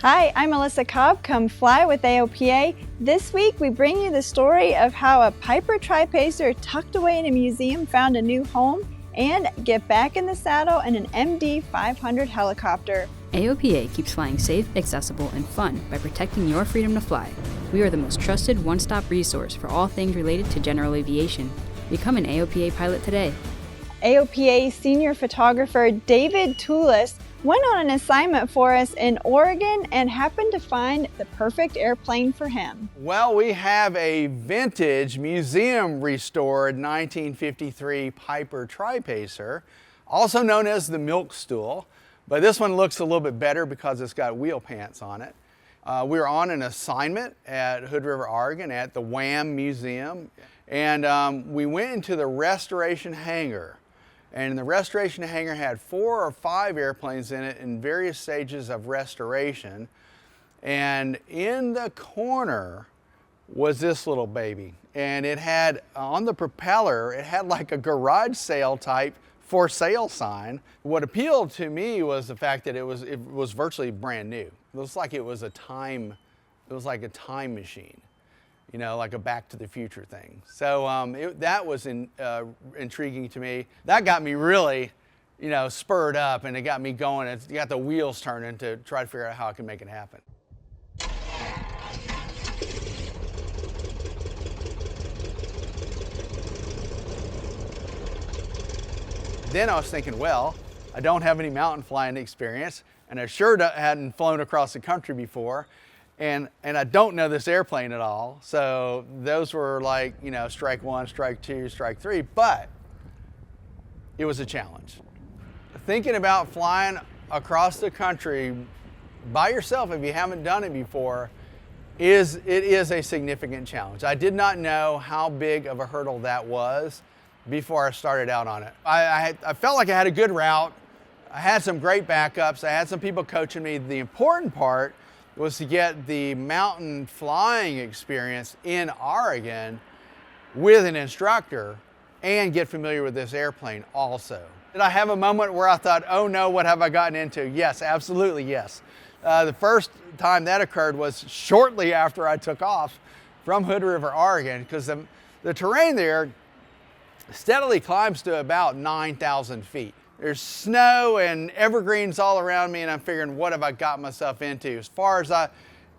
Hi, I'm Melissa Cobb. Come fly with AOPA. This week we bring you the story of how a Piper Tri-Pacer tucked away in a museum found a new home, and get back in the saddle in an MD 500 helicopter. AOPA keeps flying safe, accessible, and fun by protecting your freedom to fly. We are the most trusted one-stop resource for all things related to general aviation. Become an AOPA pilot today. AOPA senior photographer David Tulis went on an assignment for us in Oregon and happened to find the perfect airplane for him. Well, we have a vintage museum restored 1953 Piper Tri-Pacer, also known as the milk stool, but this one looks a little bit better because it's got wheel pants on it. We were on an assignment at Hood River, Oregon at the Wham Museum, and we went into the restoration hangar. And the restoration hangar had 4 or 5 airplanes in it in various stages of restoration. And in the corner was this little baby. And it had, on the propeller, it had like a garage sale type for sale sign. What appealed to me was the fact that it was virtually brand new. It looks like it was a time machine. You know, like a Back to the Future thing. So that was intriguing to me. That got me really, spurred up, and it got me going. It got the wheels turning to try to figure out how I can make it happen. Then I was thinking, well, I don't have any mountain flying experience, and I sure hadn't flown across the country before. And I don't know this airplane at all. So those were like, strike 1, strike 2, strike 3, but it was a challenge. Thinking about flying across the country by yourself, if you haven't done it before, it is a significant challenge. I did not know how big of a hurdle that was before I started out on it. I felt like I had a good route. I had some great backups. I had some people coaching me. The important part was to get the mountain flying experience in Oregon with an instructor and get familiar with this airplane also. Did I have a moment where I thought, oh no, what have I gotten into? Yes, absolutely yes. The first time that occurred was shortly after I took off from Hood River, Oregon, because the terrain there steadily climbs to about 9,000 feet. There's snow and evergreens all around me, and I'm figuring, what have I got myself into? As far as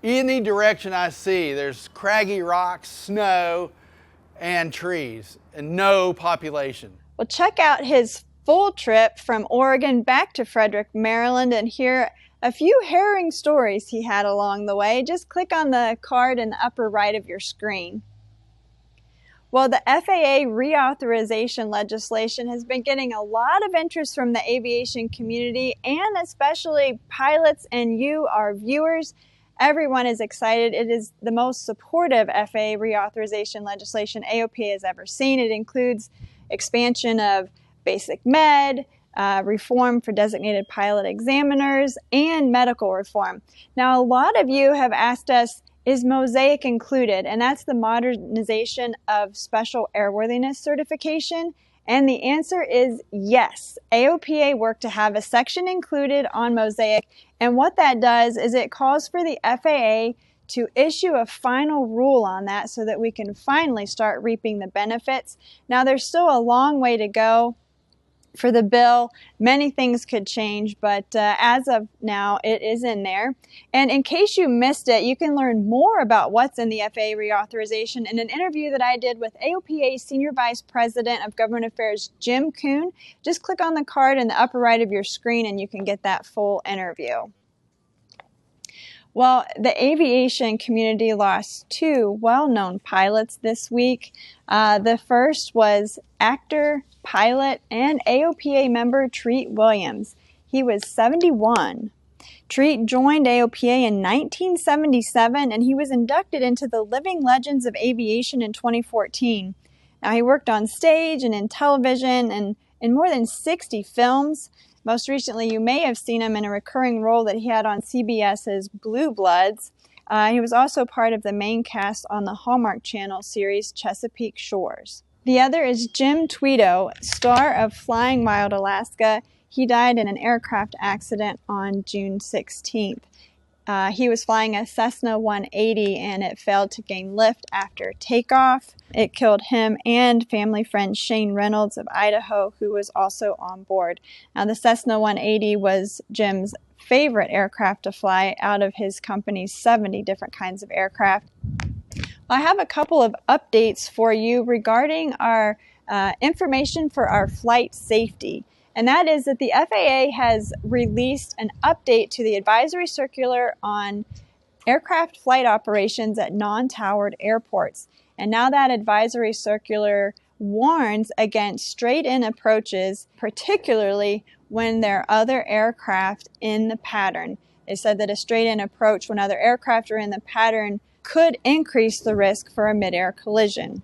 any direction I see, there's craggy rocks, snow, and trees, and no population. Well, check out his full trip from Oregon back to Frederick, Maryland, and hear a few harrowing stories he had along the way. Just click on the card in the upper right of your screen. Well, the FAA reauthorization legislation has been getting a lot of interest from the aviation community, and especially pilots and you, our viewers. Everyone is excited. It is the most supportive FAA reauthorization legislation AOPA has ever seen. It includes expansion of basic med, reform for designated pilot examiners, and medical reform. Now, a lot of you have asked us, is Mosaic included? And that's the modernization of special airworthiness certification. And the answer is yes. AOPA worked to have a section included on Mosaic. And what that does is it calls for the FAA to issue a final rule on that so that we can finally start reaping the benefits. Now, there's still a long way to go for the bill. Many things could change, but as of now, it is in there. And in case you missed it, you can learn more about what's in the FAA reauthorization in an interview that I did with AOPA Senior Vice President of Government Affairs, Jim Kuhn. Just click on the card in the upper right of your screen and you can get that full interview. Well, the aviation community lost 2 well-known pilots this week. The first was actor, pilot, and AOPA member Treat Williams. He was 71. Treat joined AOPA in 1977, and he was inducted into the Living Legends of Aviation in 2014. Now, he worked on stage and in television and in more than 60 films. Most recently, you may have seen him in a recurring role that he had on CBS's Blue Bloods. He was also part of the main cast on the Hallmark Channel series Chesapeake Shores. The other is Jim Tweedo, star of Flying Wild Alaska. He died in an aircraft accident on June 16th. He was flying a Cessna 180 and it failed to gain lift after takeoff. It killed him and family friend Shane Reynolds of Idaho, who was also on board. Now, the Cessna 180 was Jim's favorite aircraft to fly out of his company's 70 different kinds of aircraft. I have a couple of updates for you regarding our information for our flight safety. And that is that the FAA has released an update to the advisory circular on aircraft flight operations at non-towered airports. And now that advisory circular warns against straight-in approaches, particularly when there are other aircraft in the pattern. It said that a straight-in approach when other aircraft are in the pattern could increase the risk for a mid-air collision.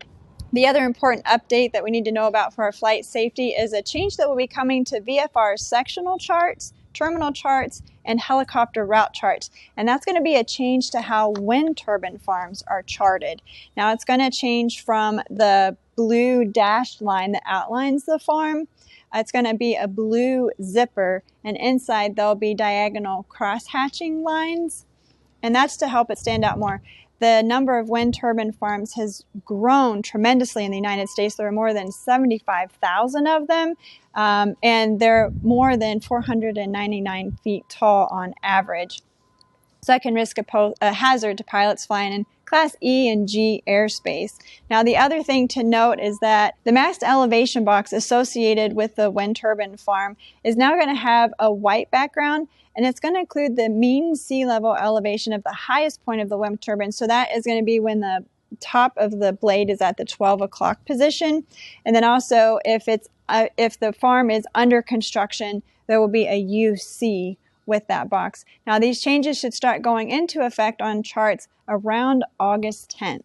The other important update that we need to know about for our flight safety is a change that will be coming to VFR's sectional charts, terminal charts, and helicopter route charts. And that's going to be a change to how wind turbine farms are charted. Now it's going to change from the blue dashed line that outlines the farm. It's going to be a blue zipper, and inside there'll be diagonal cross-hatching lines. And that's to help it stand out more. The number of wind turbine farms has grown tremendously in the United States. There are more than 75,000 of them, and they're more than 499 feet tall on average. So that can risk a hazard to pilots flying in Class E and G airspace. Now, the other thing to note is that the mast elevation box associated with the wind turbine farm is now going to have a white background, and it's going to include the mean sea level elevation of the highest point of the wind turbine. So that is going to be when the top of the blade is at the 12 o'clock position. And then also, if the farm is under construction, there will be a UC with that box. Now, these changes should start going into effect on charts around August 10th.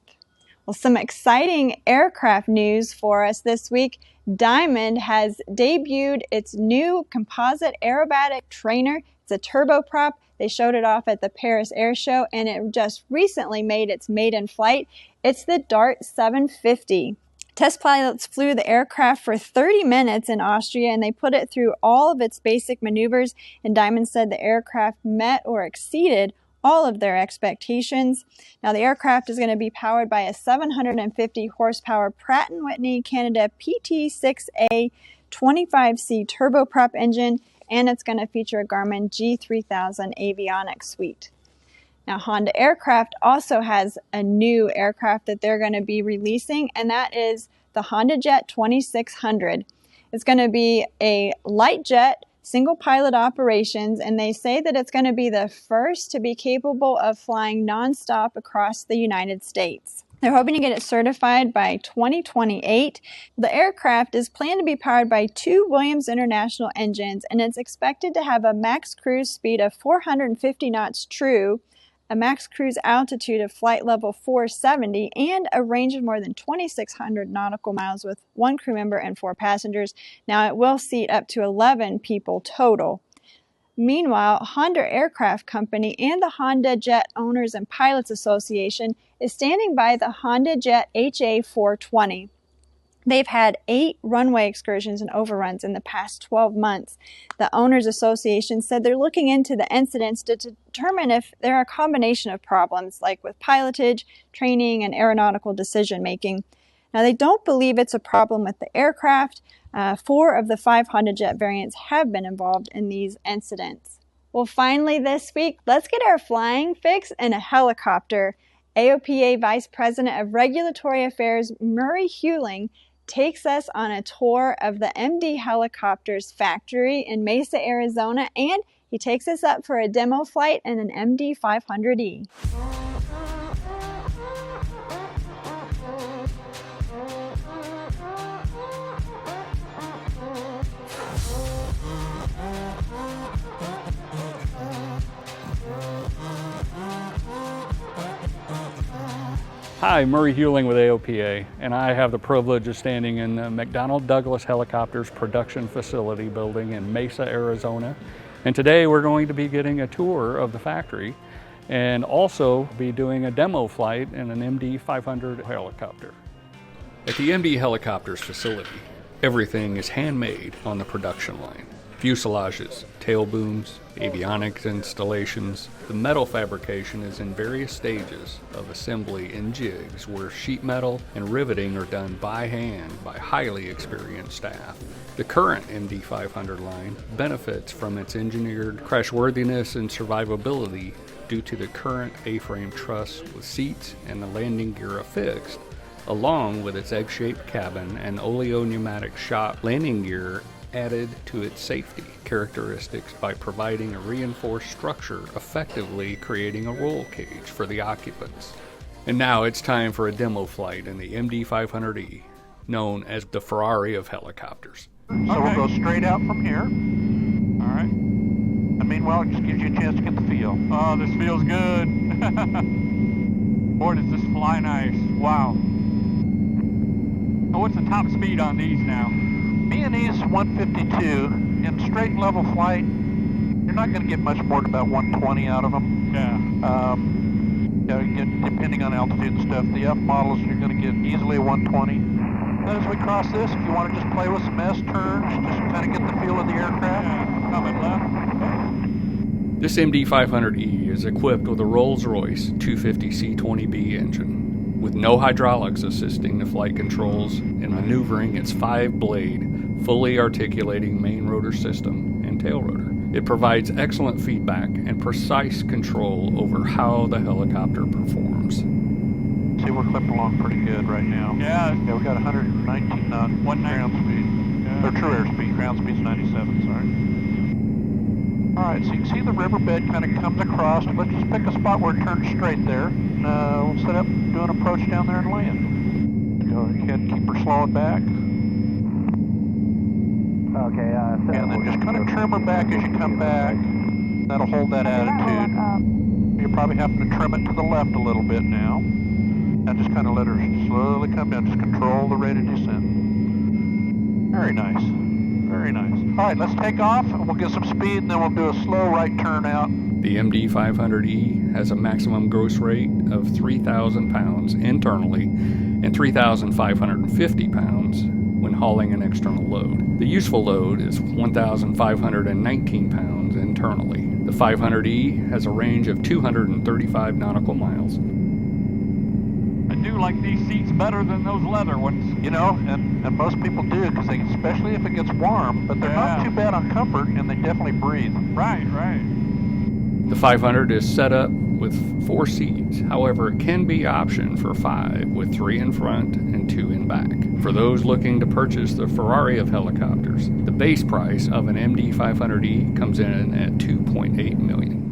Well, some exciting aircraft news for us this week. Diamond has debuted its new composite aerobatic trainer. It's a turboprop. They showed it off at the Paris Air Show, and it just recently made its maiden flight. It's the Dart 750. Test pilots flew the aircraft for 30 minutes in Austria, and they put it through all of its basic maneuvers, and Diamond said the aircraft met or exceeded all of their expectations. Now, the aircraft is going to be powered by a 750 horsepower Pratt & Whitney Canada PT6A 25C turboprop engine, and it's going to feature a Garmin G3000 avionics suite. Now, Honda Aircraft also has a new aircraft that they're going to be releasing, and that is the HondaJet 2600. It's going to be a light jet, single pilot operations, and they say that it's going to be the first to be capable of flying nonstop across the United States. They're hoping to get it certified by 2028. The aircraft is planned to be powered by two Williams International engines, and it's expected to have a max cruise speed of 450 knots true, a max cruise altitude of flight level 470, and a range of more than 2,600 nautical miles with one crew member and 4 passengers. Now, it will seat up to 11 people total. Meanwhile, Honda Aircraft Company and the HondaJet Owners and Pilots Association is standing by the HondaJet HA420. They've had 8 runway excursions and overruns in the past 12 months. The Owners Association said they're looking into the incidents to determine if there are a combination of problems, like with pilotage, training, and aeronautical decision-making. Now, they don't believe it's a problem with the aircraft. 4 of the 5 HondaJet variants have been involved in these incidents. Well, finally this week, let's get our flying fix in a helicopter. AOPA Vice President of Regulatory Affairs Murray Huling takes us on a tour of the MD Helicopters factory in Mesa, Arizona, and he takes us up for a demo flight in an MD 500E. Hi, Murray Huling with AOPA, and I have the privilege of standing in the McDonnell Douglas Helicopters production facility building in Mesa, Arizona. And today we're going to be getting a tour of the factory and also be doing a demo flight in an MD 500 helicopter. At the MD Helicopters facility, everything is handmade on the production line. Fuselages, tail booms, avionics installations. The metal fabrication is in various stages of assembly in jigs where sheet metal and riveting are done by hand by highly experienced staff. The current MD500 line benefits from its engineered crashworthiness and survivability due to the current A-frame truss with seats and the landing gear affixed, along with its egg-shaped cabin and oleo-pneumatic shop landing gear added to its safety characteristics by providing a reinforced structure, effectively creating a roll cage for the occupants. And now it's time for a demo flight in the MD500E, known as the Ferrari of helicopters. So we'll go straight out from here. All right. And meanwhile, it just gives you a chance to get the feel. Oh, this feels good. Boy, does this fly nice. Wow. So what's the top speed on these now? B&E's 152. In straight and level flight, you're not going to get much more than about 120 out of them. Yeah. Depending on altitude and stuff. The F models, you're going to get easily a 120. Then as we cross this, if you want to just play with some S-turns, just kind of get the feel of the aircraft. Yeah, coming left. This MD500E is equipped with a Rolls-Royce 250C20B engine, with no hydraulics assisting the flight controls and maneuvering its 5-blade, fully articulating main rotor system and tail rotor. It provides excellent feedback and precise control over how the helicopter performs. See, we're clipped along pretty good right now. Yeah. Yeah, we got 119 knot ground speed. Yeah. Or true airspeed. Ground speed's 97, sorry. All right, so you can see the riverbed kind of comes across. Let's just pick a spot where it turns straight there. And we'll set up, do an approach down there and land. Go ahead and keep her slowing back. Okay, And then just kind of trim her back as you come back. That'll hold that attitude. You're probably having to trim it to the left a little bit now. And just kind of let her slowly come down. Just control the rate of descent. Very nice. Very nice. All right, let's take off and we'll get some speed and then we'll do a slow right turn out. The MD500E has a maximum gross rate of 3,000 pounds internally and 3,550 pounds when hauling an external load. The useful load is 1,519 pounds internally. The 500E has a range of 235 nautical miles. I do like these seats better than those leather ones. You know, and most people do, because they, especially if it gets warm, but they're not too bad on comfort, and they definitely breathe. Right, right. The 500 is set up with 4 seats. However, it can be optioned for 5, with 3 in front and 2 in back. For those looking to purchase the Ferrari of helicopters, the base price of an MD500E comes in at $2.8 million.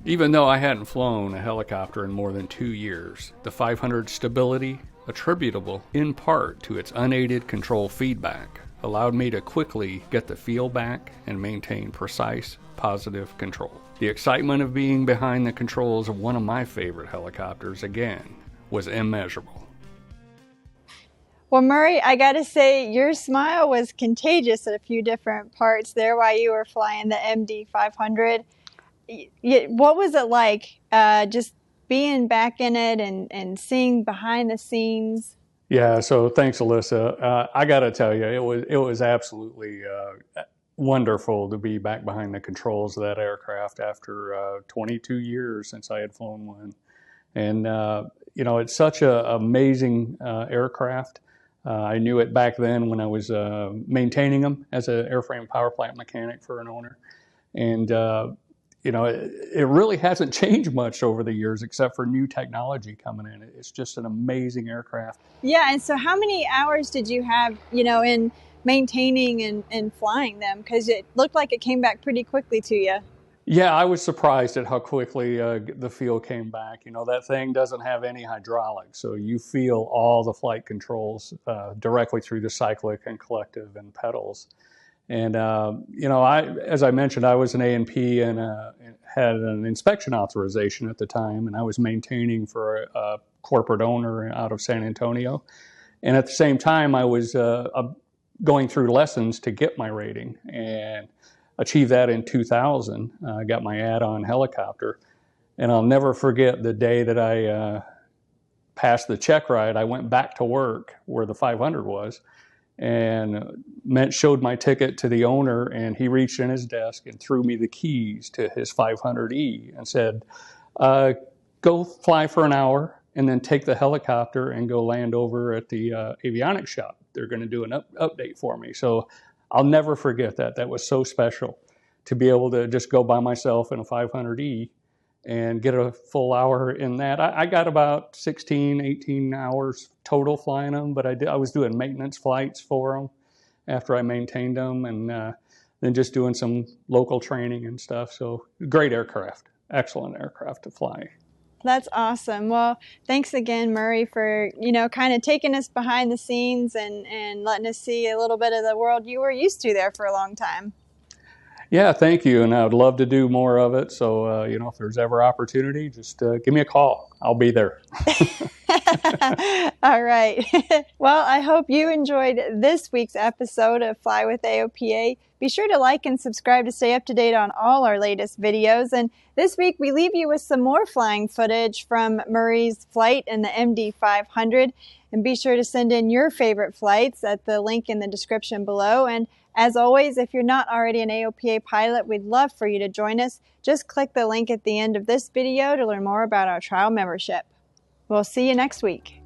Even though I hadn't flown a helicopter in more than 2 years, the 500's stability, attributable in part to its unaided control feedback, allowed me to quickly get the feel back and maintain precise, positive control. The excitement of being behind the controls of one of my favorite helicopters, again, was immeasurable. Well, Murray, I gotta say, your smile was contagious at a few different parts there while you were flying the MD500. What was it like just being back in it and seeing behind the scenes? Yeah, so thanks, Alyssa. I got to tell you, it was absolutely wonderful to be back behind the controls of that aircraft after 22 years since I had flown one. And, you know, it's such an amazing aircraft. I knew it back then when I was maintaining them as an airframe power plant mechanic for an owner. And, you know, it really hasn't changed much over the years except for new technology coming in. It's just an amazing aircraft. Yeah, and so how many hours did you have, you know, in maintaining and flying them? Because it looked like it came back pretty quickly to you. Yeah, I was surprised at how quickly the feel came back. You know, that thing doesn't have any hydraulics, so you feel all the flight controls directly through the cyclic and collective and pedals. And, you know, as I mentioned, I was an A&P and had an inspection authorization at the time, and I was maintaining for a corporate owner out of San Antonio. And at the same time, I was going through lessons to get my rating and achieved that in 2000. I got my add-on helicopter. And I'll never forget the day that I passed the check ride. I went back to work where the 500 was. and showed my ticket to the owner, and he reached in his desk and threw me the keys to his 500E and said, go fly for an hour and then take the helicopter and go land over at the avionics shop. They're going to do an update for me. So I'll never forget that. That was so special to be able to just go by myself in a 500E and get a full hour in that. I got about 16, 18 hours total flying them, but I was doing maintenance flights for them after I maintained them, and then just doing some local training and stuff. So great aircraft, excellent aircraft to fly. That's awesome. Well, thanks again, Murray, for, kind of taking us behind the scenes and letting us see a little bit of the world you were used to there for a long time. Yeah, thank you, and I would love to do more of it. So, if there's ever opportunity, just give me a call. I'll be there. All right. Well, I hope you enjoyed this week's episode of Fly with AOPA. Be sure to like and subscribe to stay up to date on all our latest videos. And this week, we leave you with some more flying footage from Murray's flight in the MD-500. And be sure to send in your favorite flights at the link in the description below. And as always, if you're not already an AOPA pilot, we'd love for you to join us. Just click the link at the end of this video to learn more about our trial membership. We'll see you next week.